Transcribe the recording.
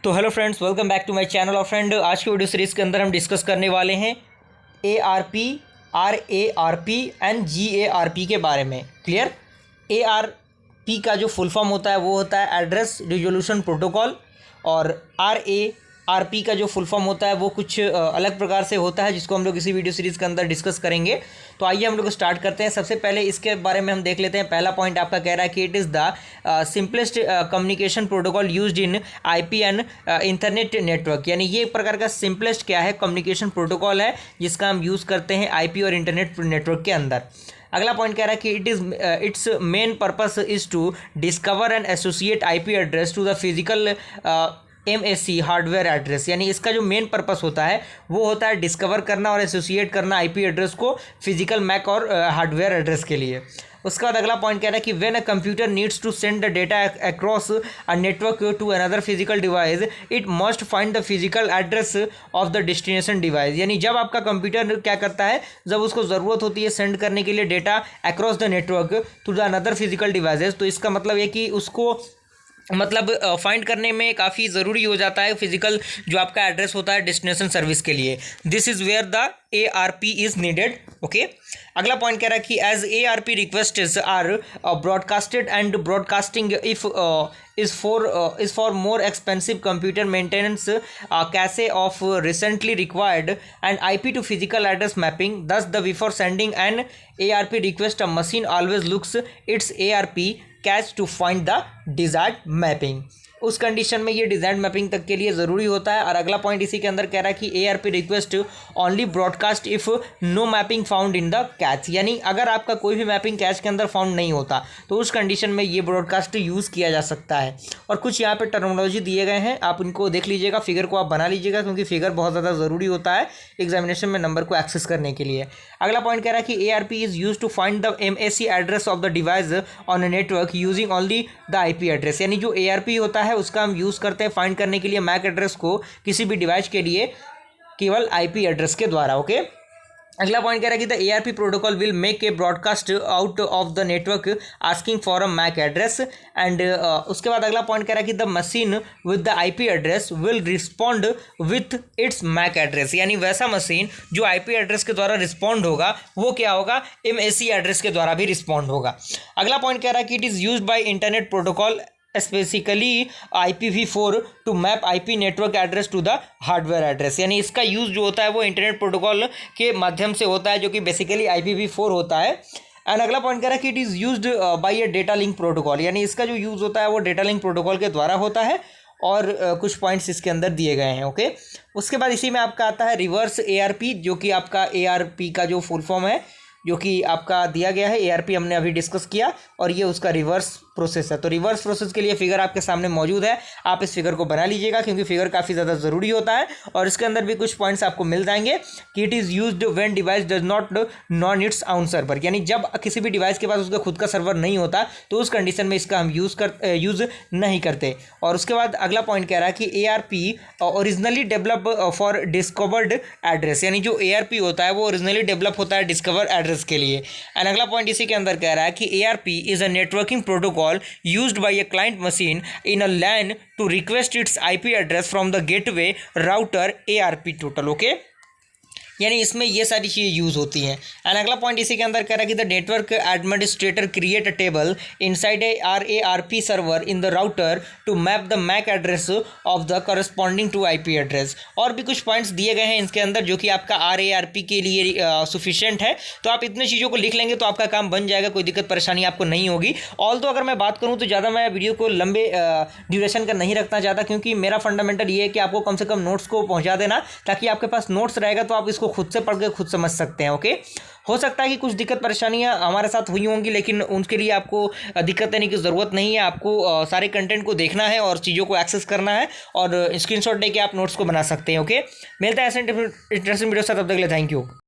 तो hello friends, welcome back to my channel. और friend, आज की वीडियो सीरीज़ के अंदर हम डिस्कस करने वाले हैं ARP, RARP एंड GARP के बारे में। क्लियर? ARP का जो फुल फॉर्म होता है वो होता है एड्रेस रिजोल्यूशन प्रोटोकॉल, और RARP का जो फुल फॉर्म होता है वो कुछ अलग प्रकार से होता है, जिसको हम लोग इसी वीडियो सीरीज़ के अंदर डिस्कस करेंगे। तो आइए हम लोग स्टार्ट करते हैं। सबसे पहले इसके बारे में हम देख लेते हैं। पहला पॉइंट आपका कह रहा है कि it is the simplest communication protocol used in IP and internet network. यानी ये एक प्रकार का सिंपलेस्ट क्या है, कम्युनिकेशन प्रोटोकॉल है जिसका हम यूज़ करते हैं IP और इंटरनेट नेटवर्क के अंदर। अगला पॉइंट कह रहा है कि its main purpose is to discover and associate IP address to the physical MAC hardware address. यानी इसका जो मेन पर्पस होता है वो होता है डिस्कवर करना और एसोसिएट करना IP एड्रेस को फिजिकल मैक और हार्डवेयर एड्रेस के लिए। उसके बाद अगला पॉइंट कह रहा है कि when a computer needs to send the data across a network to another physical device, it must find the physical address of the destination device. यानी जब आपका कंप्यूटर क्या करता है, जब उसको ज़रूरत होती है सेंड करने के लिए data across the network to the another physical devices, तो इसका मतलब है कि उसको फाइंड करने में काफ़ी ज़रूरी हो जाता है फिजिकल जो आपका एड्रेस होता है डेस्टिनेशन सर्विस के लिए। This is where the ARP is needed. Okay, अगला पॉइंट कह रहा है कि as ARP requests are broadcasted and broadcasting if is for more expensive computer maintenance, cache of recently required and IP to physical address mapping. Thus the before sending an ARP request, a machine always looks its ARP cache to find the desired mapping. उस condition में ये desired mapping तक के लिए ज़रूरी होता है। और अगला पॉइंट इसी के अंदर कह रहा है कि ARP request only broadcast if no mapping found in the cache. यानी अगर आपका कोई भी मैपिंग कैच के अंदर फाउंड नहीं होता तो उस कंडीशन में ये ब्रॉडकास्ट यूज़ किया जा सकता है। और कुछ यहाँ पे टर्मिनोलॉजी दिए गए हैं, आप इनको देख लीजिएगा, फिगर को आप बना लीजिएगा, क्योंकि फिगर बहुत ज़्यादा ज़रूरी होता है एग्जामिनेशन में नंबर को एक्सेस करने के लिए। अगला पॉइंट कह रहा है कि ARP is use to find the MAC address of the device on a network using only the IP address. यानी जो ARP होता है उसका हम यूज़ करते हैं फाइंड करने के लिए मैक एड्रेस को किसी भी डिवाइस के लिए केवल IP एड्रेस के द्वारा। ओके, अगला पॉइंट कह रहा है कि the ARP protocol will make a broadcast out of the network asking for a MAC address and उसके बाद अगला पॉइंट कह रहा है कि the machine with the IP address will respond with its MAC address. यानी वैसा मशीन जो IP एड्रेस के द्वारा रिस्पॉन्ड होगा वो क्या होगा, MAC एड्रेस के द्वारा भी रिस्पॉन्ड होगा। अगला पॉइंट कह रहा है कि it is use by internet protocol specifically IPv4 to map IP network address to the hardware address. यानी इसका यूज़ जो होता है वो इंटरनेट प्रोटोकॉल के माध्यम से होता है, जो कि बेसिकली IPv4 होता है। एंड अगला पॉइंट कह रहा है कि it is used by a data link protocol. यानी इसका जो यूज़ होता है वो डेटा लिंक प्रोटोकॉल के द्वारा होता है। और कुछ पॉइंट्स इसके अंदर दिए गए हैं। ओके, उसके बाद इसी में आपका आता है रिवर्स ARP, जो कि आपका ARP का जो फुल फॉर्म है जो कि आपका दिया गया है। ARP हमने अभी डिस्कस किया और ये उसका रिवर्स प्रोसेस है। तो रिवर्स प्रोसेस के लिए फिगर आपके सामने मौजूद है, आप इस फिगर को बना लीजिएगा, क्योंकि फिगर काफ़ी ज़्यादा ज़रूरी होता है। और इसके अंदर भी कुछ पॉइंट्स आपको मिल जाएंगे कि it is used when device does not non its own server. यानी जब किसी भी डिवाइस के पास उसका खुद का सर्वर नहीं होता तो उस कंडीशन में इसका हम यूज़ नहीं करते। और उसके बाद अगला पॉइंट कह रहा है कि ARP originally develop for discovered address. यानी जो ARP होता है वो ओरिजिनली डेवलप होता है डिस्कवर एड्रेस के लिए। एंड अगला पॉइंट इसी के अंदर कह रहा है कि ARP is a networking protocol used by a client machine in a LAN to request its IP address from the gateway router ARP total। okay, यानी इसमें ये सारी चीज़ें यूज़ होती हैं। एंड अगला पॉइंट इसी के अंदर कह रहा है कि the network administrator create a table inside a RARP server in the router to map the MAC address of the corresponding to IP address. और भी कुछ पॉइंट्स दिए गए हैं इसके अंदर जो कि आपका RARP के लिए सफिशिएंट है। तो आप इतने चीज़ों को लिख लेंगे तो आपका काम बन जाएगा, कोई दिक्कत परेशानी आपको नहीं होगी। ऑल तो अगर मैं बात करूँ तो ज़्यादा मैं वीडियो को लंबे ड्यूरेशन का नहीं रखना चाहता, क्योंकि मेरा फंडामेंटल ये है कि आपको कम से कम नोट्स को पहुँचा देना, ताकि आपके पास नोट्स रहेगा तो आप इसको खुद से पढ़ के खुद समझ सकते हैं। ओके, हो सकता है कि कुछ दिक्कत परेशानियां हमारे साथ हुई होंगी, लेकिन उनके लिए आपको दिक्कत देने की ज़रूरत नहीं है। आपको सारे कंटेंट को देखना है और चीज़ों को एक्सेस करना है और स्क्रीनशॉट लेके आप नोट्स को बना सकते हैं। ओके, मिलता है ऐसे इंटरेस्टिंग वीडियो से, तब तक के लिए थैंक यू।